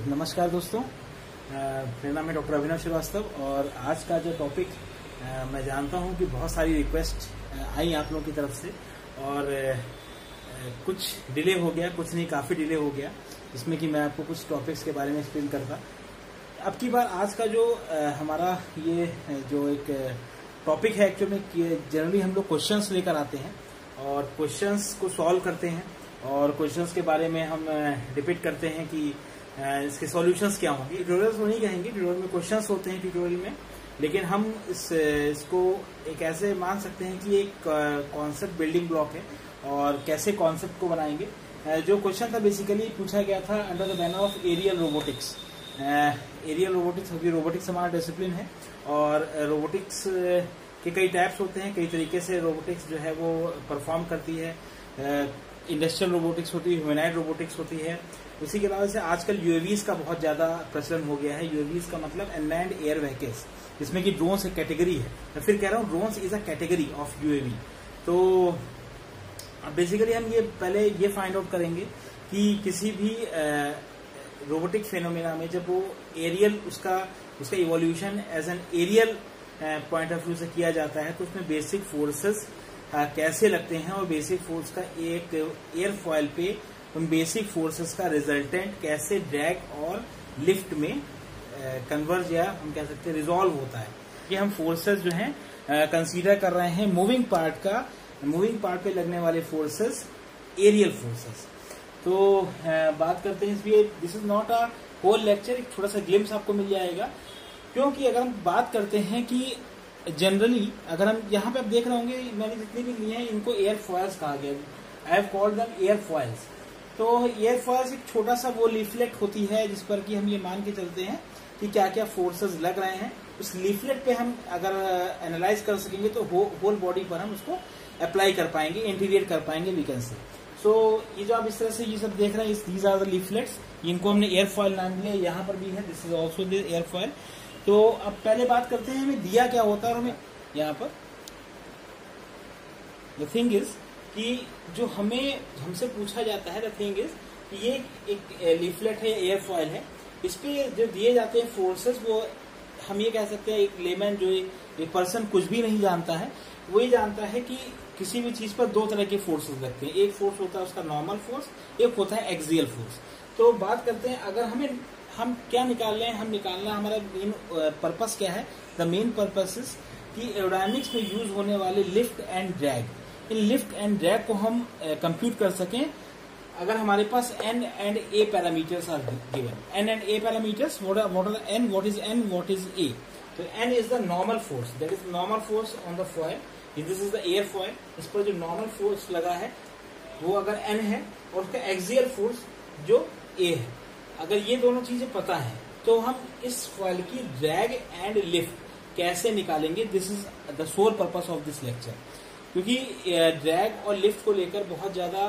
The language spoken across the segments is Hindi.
नमस्कार दोस्तों, मेरा नाम है डॉक्टर अभिनव श्रीवास्तव और आज का जो टॉपिक मैं जानता हूं कि बहुत सारी रिक्वेस्ट आई आप लोगों की तरफ से और कुछ डिले हो गया, कुछ नहीं काफ़ी डिले हो गया, जिसमें कि मैं आपको कुछ टॉपिक्स के बारे में एक्सप्लेन करता। अब की बार आज का जो हमारा ये जो एक टॉपिक है, एक्चुअली में जनरली हम लोग क्वेश्चंस लेकर आते हैं और क्वेश्चंस को सॉल्व करते हैं और क्वेश्चंस के बारे में हम डिबेट करते हैं कि इसके सॉल्यूशंस क्या होंगे। ट्यूटोरियल्स तो नहीं कहेंगे, ट्यूटोरियल में क्वेश्चंस होते हैं ट्यूटोरियल में, लेकिन हम इसको एक ऐसे मान सकते हैं कि एक कॉन्सेप्ट बिल्डिंग ब्लॉक है और कैसे कॉन्सेप्ट को बनाएंगे। जो क्वेश्चन था बेसिकली पूछा गया था under the banner of aerial robotics. Aerial robotics, अभी रोबोटिक्स हमारा डिसिप्लिन है और रोबोटिक्स के कई टाइप्स होते हैं, कई तरीके से रोबोटिक्स जो है वो परफॉर्म करती है। इंडस्ट्रियल रोबोटिक्स होती है, ह्यूमैनॉइड रोबोटिक्स होती है। उसी के अलावा से आजकल यूएवीज का बहुत ज्यादा प्रचलन हो गया है। यूएवीज का मतलब अनमैन्ड एयर व्हीकल्स, जिसमें कि ड्रोन्स एक कैटेगरी है। मैं फिर कह रहा हूँ, drones is a category of UAV. तो बेसिकली हम ये पहले ये फाइंड आउट करेंगे कि किसी भी रोबोटिक फेनोमेना में जब वो एरियल उसका evolution as an aerial point of view से किया जाता है तो उसमें बेसिक फोर्सेस कैसे लगते हैं और बेसिक फोर्स का एक एयरफॉयल पे उन बेसिक फोर्सेस का रिजल्टेंट कैसे ड्रैग और लिफ्ट में कन्वर्ज या हम कह सकते हैं रिजॉल्व होता है। ये हम फोर्सेस जो हैं कंसीडर कर रहे हैं मूविंग पार्ट पे लगने वाले फोर्सेस, एरियल फोर्सेस। तो बात करते हैं इसलिए this is not a whole lecture, एक छोटा सा ग्लिम्स आपको मिल जाएगा। क्योंकि अगर हम बात करते हैं कि जनरली अगर हम यहाँ पे आप देख रहे होंगे, मैंने जितनी भी लिए हैं इनको एयरफॉयल्स कहा गया। I have called them airfoils. तो एयरफॉयल्स एक छोटा सा वो लीफलेट होती है जिस पर कि हम ये मान के चलते हैं कि क्या क्या फोर्सेस लग रहे हैं। उस लीफलेट पे हम अगर एनालाइज कर सकेंगे तो होल बॉडी पर हम उसको अप्लाई कर पाएंगे, इंटीग्रेट कर पाएंगे वीकन से। सो ये जो आप इस तरह से ये सब देख रहे हैं, दीज आर द लीफलेट्स, इनको हमने एयरफॉयल नाम दिया। यहाँ पर भी है, this is also the airfoil. तो अब पहले बात करते हैं हमें दिया क्या होता है और हमें यहाँ पर द थिंग इज कि जो हमसे पूछा जाता है, द थिंग इज कि ये एक लीफलेट है, एयरफॉयल है। इस पे जो दिए जाते हैं फोर्सेस, वो हम ये कह सकते हैं एक लेमैन जो एक पर्सन कुछ भी नहीं जानता है, वो ये जानता है कि किसी भी चीज पर दो तरह के फोर्सेस लगते हैं। एक फोर्स होता है उसका नॉर्मल फोर्स, एक होता है एक्सियल फोर्स। तो बात करते हैं अगर हम क्या निकाल रहे हैं, हम निकालना हमारा मेन पर्पस क्या है। द मेन पर्पस इज कि एरोडायनेमिक्स में यूज होने वाले लिफ्ट एंड ड्रैग, इन लिफ्ट एंड ड्रैग को हम कंप्यूट कर सकें अगर हमारे पास n and a parameters are given. n and a parameters, what are the n, what is n, what is a। तो n is the normal force, that is normal force on the foil, this is the airfoil. इस पर जो नॉर्मल फोर्स लगा है वो अगर n है और उसका एक्सियल फोर्स जो a है, अगर ये दोनों चीजें पता है तो हम इस फॉयल की ड्रैग एंड लिफ्ट कैसे निकालेंगे। This is the sole purpose of this lecture. क्योंकि ड्रैग और लिफ्ट को लेकर बहुत ज्यादा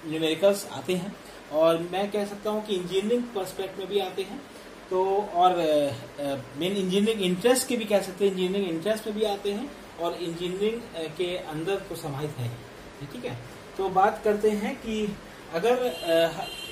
न्यूमेरिकल्स आते हैं और मैं कह सकता हूं कि इंजीनियरिंग पर्सपेक्ट में भी आते हैं। तो और मेन इंजीनियरिंग इंटरेस्ट के भी कह सकते हैं, इंजीनियरिंग इंटरेस्ट में भी आते हैं और इंजीनियरिंग के अंदर तो समाहित है। ठीक है, तो बात करते हैं कि अगर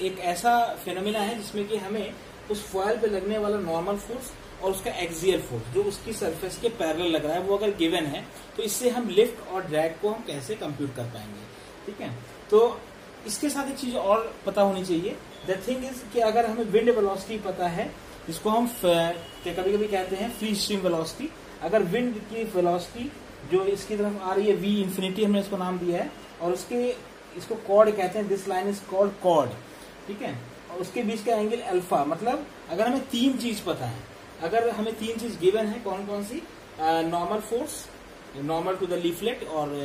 एक ऐसा फिनोमेना है जिसमें कि हमें उस फॉयल पे लगने वाला नॉर्मल फोर्स और उसका एक्सियल फोर्स जो उसकी सरफेस के पैरेलल लग रहा है वो अगर गिवन है, तो इससे हम लिफ्ट और ड्रैग को हम कैसे कंप्यूट कर पाएंगे। ठीक है, तो इसके साथ एक चीज और पता होनी चाहिए। द थिंग इज कि अगर हमें विंड वेलोसिटी पता है, जिसको हम कभी कभी कहते हैं फ्री स्ट्रीम वेलोसिटी, अगर विंड की वेलोसिटी जो इसकी तरफ आ रही है v इंफिनिटी, हमने इसको नाम दिया है, और इसको कॉर्ड कहते हैं, this line is called chord. ठीक है, और उसके बीच का एंगल अल्फा। मतलब अगर हमें तीन चीज पता है, अगर हमें तीन चीज गिवन है, कौन कौन सी, normal force, normal to the leaflet और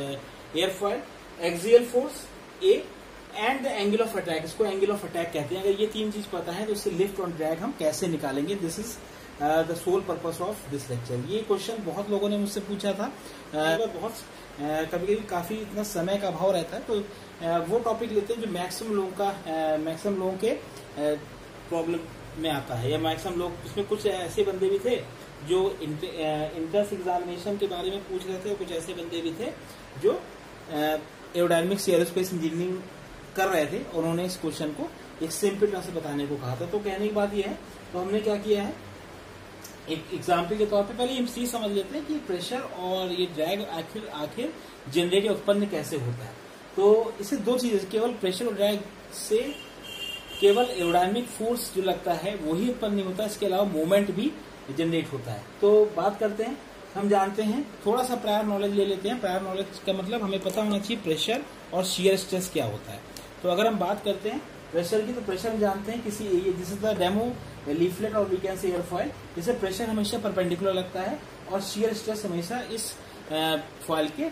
airfoil, axial force A and the angle of attack, इसको एंगल ऑफ अटैक कहते हैं। अगर ये तीन चीज पता है तो इससे लिफ्ट और ड्रैग हम कैसे निकालेंगे। This is the sole purpose of this lecture. ये क्वेश्चन बहुत लोगों ने मुझसे पूछा था, बहुत कभी कभी काफी इतना समय का अभाव रहता है, तो वो टॉपिक लेते हैं जो मैक्सिमम लोगों के प्रॉब्लम में आता है, या मैक्सिमम लोग, इसमें कुछ ऐसे बंदे भी थे जो इंट्रेंस एग्जामिनेशन के बारे में पूछ रहे थे और कुछ ऐसे बंदे भी थे जो एरोडायनेमिक्स एरोस्पेस इंजीनियरिंग कर रहे थे और उन्होंने इस क्वेश्चन को एक सिंपल तरह से बताने को कहा था। तो कहने की बात यह है, तो हमने क्या किया है, एक एग्जाम्पल के तौर पे पहले हम चीज समझ लेते हैं कि प्रेशर और ये ड्रैग आखिर जनरेट या उत्पन्न कैसे होता है। तो इससे दो चीजें, केवल प्रेशर और ड्रैग से केवल एरोडायनामिक फोर्स जो लगता है वही उत्पन्न नहीं होता, इसके अलावा मोमेंट भी जनरेट होता है। तो बात करते हैं, हम जानते हैं, थोड़ा सा प्रायर नॉलेज ले लेते हैं। प्रायर नॉलेज का मतलब हमें पता होना चाहिए प्रेशर और शियर स्ट्रेस क्या होता है। तो अगर हम बात करते हैं प्रेशर की, तो प्रेशर हम जानते हैं किसी this is the demo leaflet और वी कैन से एयरफॉयल, जिससे प्रेशर हमेशा परपेंडिकुलर लगता है और शियर स्ट्रेस हमेशा इस फॉयल के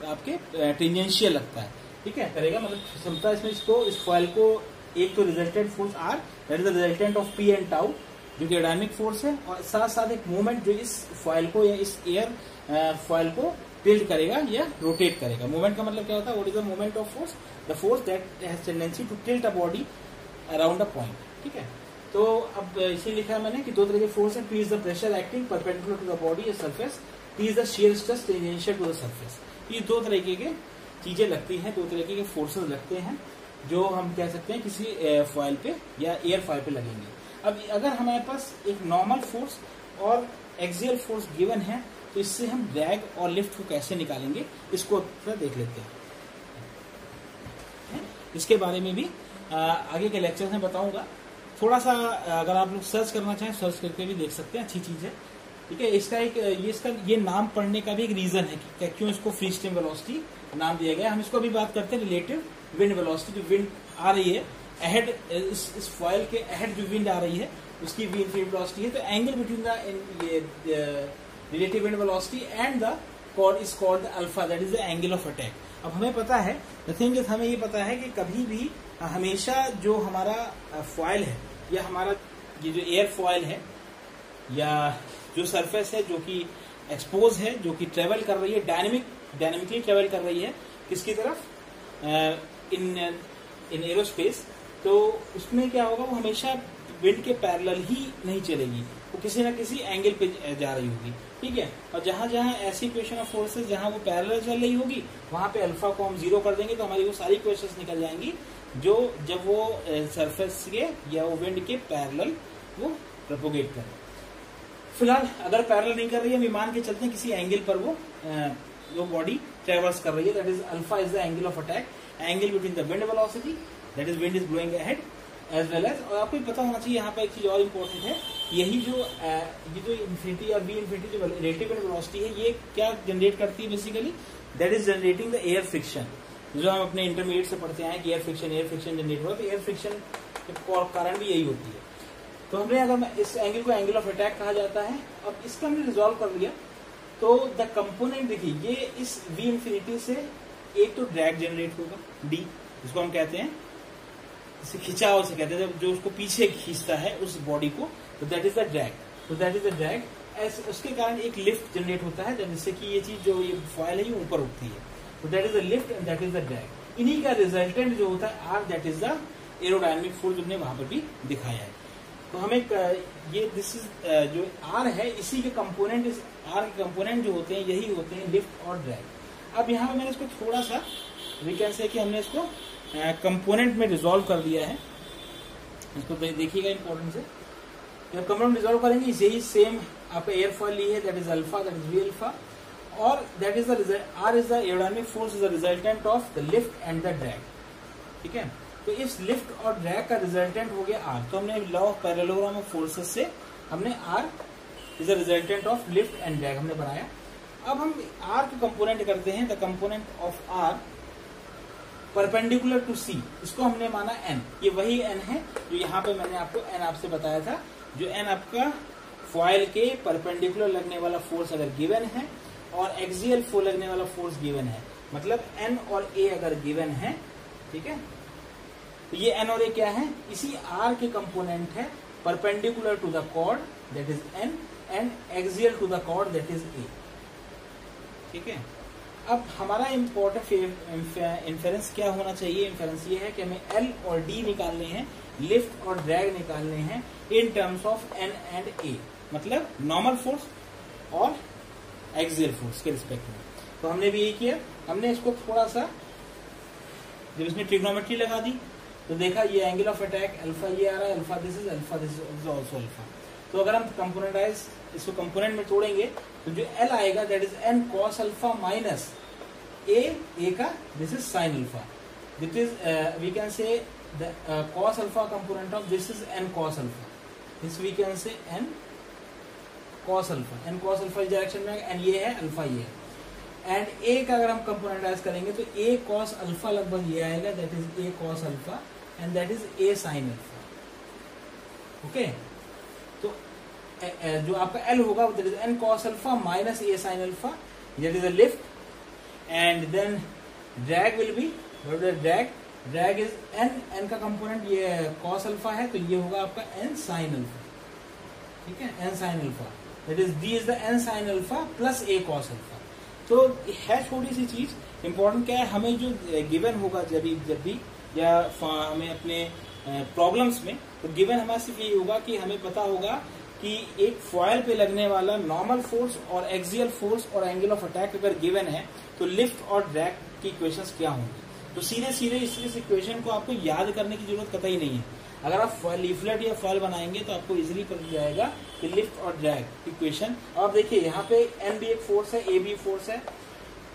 आपके टेंजेंशियल लगता है। ठीक है, करेगा मतलब क्षमता इसमें इसको इस फॉयल को एक तो resultant force R, that is the resultant of P and tau जो कि एरोडायनामिक फोर्स है, और साथ साथ एक मूवमेंट जो इस फॉयल को या इस एयर फॉयल को टिल्ट करेगा या रोटेट करेगा। मूवमेंट का मतलब क्या होता है, what is the movement of force, the force that has tendency to tilt a body around a point. ठीक है, तो अब इसे लिखा है मैंने कि दो तरह के फोर्स है, P is the pressure acting perpendicular to the body या surface, T is the shear stress tangential to the surface. ये दो तरीके के चीजें लगती हैं, दो तरीके के फोर्सेस लगते हैं जो हम कह सकते हैं किसी फॉयल पे या एयर फॉयल पे लगेंगे। अब अगर हमारे पास एक नॉर्मल फोर्स और एक्सियल फोर्स गिवन है, तो इससे हम ड्रैग और लिफ्ट को कैसे निकालेंगे इसको थोड़ा देख लेते हैं। इसके बारे में भी आगे के लेक्चर में बताऊंगा। थोड़ा सा अगर आप लोग सर्च करना चाहें, सर्च करके भी देख सकते हैं, अच्छी चीज है। ठीक है, इसका ये नाम पढ़ने का भी एक रीजन है कि क्यों इसको फ्री स्ट्रीम वेलोसिटी नाम दिया गया। हम इसको अभी बात करते हैं रिलेटिव विंड वेलोसिटी, जो विंड आ रही है अहेड, इस फॉयल के अहेड जो विंड आ रही है उसकी विंड वेलोसिटी है। तो angle between the relative wind velocity and the chord is called alpha, that is the angle of attack. अब हमें पता है, द थिंग इज, हमें ये पता है कि कभी भी हमेशा जो हमारा फॉयल है या हमारा ये जो एयर फॉयल है या जो सरफेस है जो कि एक्सपोज है, जो कि ट्रेवल कर रही है, डायनेमिकली ट्रेवल कर रही है किसकी तरफ, इन एरोस्पेस, तो उसमें क्या होगा, वो हमेशा विंड के पैरेलल ही नहीं चलेगी, वो किसी न किसी एंगल पे जा रही होगी। ठीक है, और जहां जहां ऐसी इक्वेशन ऑफ फोर्सेस जहां वो पैरेलल चल रही होगी वहां पे अल्फा को हम 0 कर देंगे, तो हमारी वो सारी इक्वेशंस निकल जाएंगी जो जब वो सरफेस के या वो विंड के पैरेलल वो प्रोपोगेट करे। फिलहाल अगर पैरेलल नहीं कर रही है, हम मान के चलते हैं किसी एंगल पर वो बॉडी ट्रेवर्स कर रही है, that is alpha is the angle of attack, angle between the wind velocity, that is wind is blowing ahead as well as. और आपको पता होना चाहिए यहाँ पर एक चीज और इम्पोर्टेंट है, यही जो इन्फिनिटी और वी इन्फिनिटी जो रिलेटिव विंड वेलोसिटी है, ये क्या जनरेट करती है basically, that is generating the air friction. जो हम अपने इंटरमीडिएट से पढ़ते हैं कि एयर फ्रिक्शन जनरेट हो रहा है, तो एयर फ्रिक्शन के कारण भी यही होती है। तो हमने अगर इस एंगल को एंगल ऑफ अटैक कहा जाता है, अब इसका हमने रिजॉल्व कर लिया, तो द कंपोनेंट देखिए, ये इस वी इन्फिनिटी से एक तो ड्रैग जनरेट होगा डी, जिसको हम कहते हैं, इसे खिंचाव से कहते हैं, जो उसको पीछे खींचता है उस बॉडी को, तो दैट इज द ड्रैग। तो दैट इज द ड्रैग, उसके कारण एक लिफ्ट जनरेट होता है, जिससे कि ये चीज जो ये फॉयल है ये ऊपर उठती है, तो that is the lift and that is the drag. इन्हीं का रिजल्टेंट जो होता है R, that is the aerodynamic force, जो हमने वहां पर भी दिखाया है। तो हमें ये दिस इज जो आर है, इसी के कंपोनेंट, इस आर के कंपोनेंट जो होते हैं यही होते हैं लिफ्ट और ड्रैग। अब यहाँ पे मैंने इसको थोड़ा सा वी कैन से कि हमने इसको कंपोनेंट में रिजॉल्व कर दिया है, इसको देखिएगा इंपॉर्टेंस है। जब कंपोनेंट रिजॉल्व करेंगे, यही सेम आप एयर फॉयल ली है, that is alpha, that is V alpha, और that is the R is the aerodynamic force, is the resultant of the lift and the drag. ठीक है, तो इस लिफ्ट और ड्रैग का रिजल्टेंट हो गया आर। तो हमने law of parallelogram of forces से हमने R is the resultant of lift and drag हमने बनाया। अब हम आर के कंपोनेंट करते हैं, the component of R perpendicular to C, इसको हमने माना एन। ये वही एन है जो यहाँ पे मैंने आपको एन आपसे बताया था, जो एन आपका फॉयल के परपेंडिकुलर लगने वाला फोर्स अगर गिवन है और एक्सियल फोर्स लगने वाला फोर्स गिवन है, मतलब एन और ए अगर गिवन है, ठीक है, तो ये एन और ए क्या है, इसी आर के कंपोनेंट है, perpendicular to the chord that is N and axial to the chord that is A. ठीक है, अब हमारा इम्पोर्टेंट इन्फेरेंस क्या होना चाहिए, इन्फेरेंस ये है कि हमें एल और डी निकालने हैं, लिफ्ट और ड्रैग निकालने हैं in terms of N and A, मतलब नॉर्मल फोर्स और एक्सियल फोर्स के रिस्पेक्ट में। तो हमने भी यही किया, हमने इसको थोड़ा सा जब इसमें ट्रिग्नोमेट्री लगा दी तो देखा ये एंगल ऑफ अटैक अल्फा ये आ रहा है, alpha this is also alpha. तो अगर हम कंपोनेंटाइज इसको कंपोनेंट में तोड़ेंगे तो जो एल आएगा that is N cos alpha minus A का this is sine alpha, that is we can say the cos alpha component of this is N cos alpha, this we can say N cos alpha, N cos alpha इस डायरेक्शन में एंड ये है अल्फा ये है। एंड ए का अगर हम कंपोनेंटाइज करेंगे तो ए कॉस अल्फा लगभग ये आएगा that is A cos alpha and that is A sine alpha. Okay, तो जो आपका एल होगा that is N cos alpha minus A sine alpha, that is a lift. And then drag will be drag is N का कंपोनेंट ये कॉस अल्फा है तो ये होगा आपका एन साइन अल्फा, ठीक है, N sine alpha that is D is the N sine alpha plus A cos alpha. तो है छोटी सी चीज, इंपॉर्टेंट क्या है हमें जो गिवन होगा जब भी या हमें अपने प्रॉब्लम्स में, तो गिवन हमारा सिर्फ ये होगा कि हमें पता होगा कि एक फॉयल पे लगने वाला नॉर्मल फोर्स और एक्सियल फोर्स और एंगल ऑफ अटैक अगर गिवन है तो लिफ्ट और ड्रैग की इक्वेशंस क्या होंगी। तो सीधे सीधे इस इक्वेशन को आपको याद करने की जरूरत कतई नहीं है। अगर आप लीफलेट या फॉयल बनाएंगे तो आपको इजीली पता जाएगा कि लिफ्ट और ड्रैग इक्वेशन। आप देखिए यहाँ पे एन भी एक फोर्स है, ए भी फोर्स है,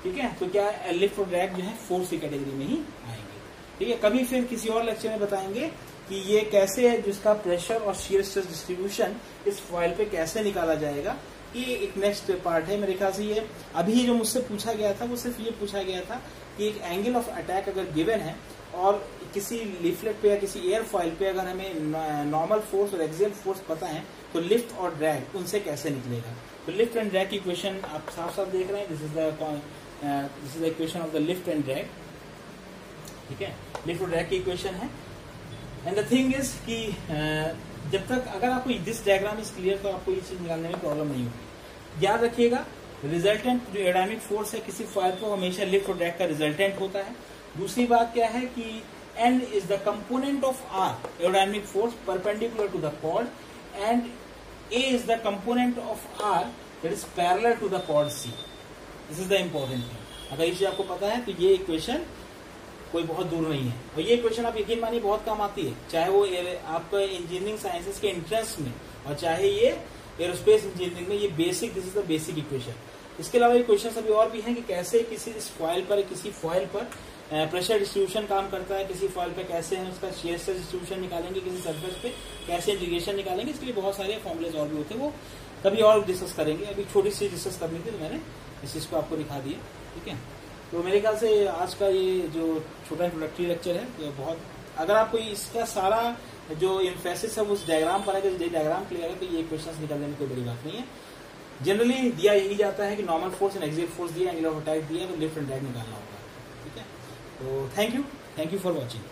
ठीक है, तो क्या लिफ्ट और ड्रैग जो है फोर्स की कैटेगरी में ही आएंगे, ठीक है। कभी फिर किसी और लेक्चर में बताएंगे कि ये कैसे है जिसका प्रेशर और शियर स्ट्रेस डिस्ट्रीब्यूशन इस फॉयल पे कैसे निकाला जाएगा, ये एक नेक्स्ट पार्ट है मेरे ख्याल से। ये अभी जो मुझसे पूछा गया था वो सिर्फ ये पूछा गया था कि एक एंगल ऑफ अटैक अगर गिवन है और किसी लीफलेट पे या किसी एयर फॉइल पे अगर हमें नॉर्मल फोर्स और एक्सियल फोर्स पता है तो लिफ्ट और ड्रैग उनसे कैसे निकलेगा। तो लिफ्ट एंड ड्रैग की इक्वेशन आप साफ साफ देख रहे हैं, this is the equation of the lift and drag, ठीक है, लिफ्ट और ड्रैग की इक्वेशन है। एंड द थिंग इज कि जब तक अगर आपको दिस डायग्राम इज क्लियर तो आपको ये चीज निकालने में प्रॉब्लम नहीं होगी। याद रखिएगा रिजल्टेंट जो एरोडायनामिक फोर्स है किसी फॉइल को हमेशा लिफ्ट और ड्रैग का रिजल्टेंट होता है। दूसरी बात क्या है कि N is the component of R, aerodynamic force perpendicular to the chord, and A is the component of R that is parallel to the chord C. This is the important thing. अगर ये चीज आपको पता है तो ये इक्वेशन कोई बहुत दूर नहीं है, और ये इक्वेशन आप यकीन मानिए बहुत काम आती है, चाहे वो आपको इंजीनियरिंग साइंसेस के एंट्रेंस में और चाहे ये एरोस्पेस इंजीनियरिंग में, ये basic, this is the basic equation. इसके अलावा ये क्वेश्चन अभी और भी हैं कि कैसे किसी फॉइल पर प्रेशर डिस्ट्रीब्यूशन काम करता है, किसी फॉइल पे कैसे है उसका शियर स्ट्रेस डिस्ट्रीब्यूशन निकालेंगे, किसी सरफेस पे कैसे इंटीग्रेशन निकालेंगे, इसके लिए बहुत सारे फॉर्मुलेज और भी होते हैं, वो कभी और डिस्कस करेंगे। अभी छोटी सी डिस्कस करनी थी तो मैंने इस चीज को आपको दिखा दिया, ठीक है। तो मेरे ख्याल से आज का ये जो छोटा इंट्रोडक्टरी लेक्चर है तो बहुत, अगर आपको इसका सारा जो इम्फेसिस है उस डायग्राम पर है, डायग्राम क्लियर है तो ये क्वेश्चन निकालने में कोई बड़ी बात नहीं है। जनरली दिया यही जाता है कि normal force and axial force दिया, एंगल ऑफ अटैक दिया, तो लिफ्ट एंड ड्रैग निकालना होगा, ठीक है। तो थैंक यू फॉर वॉचिंग।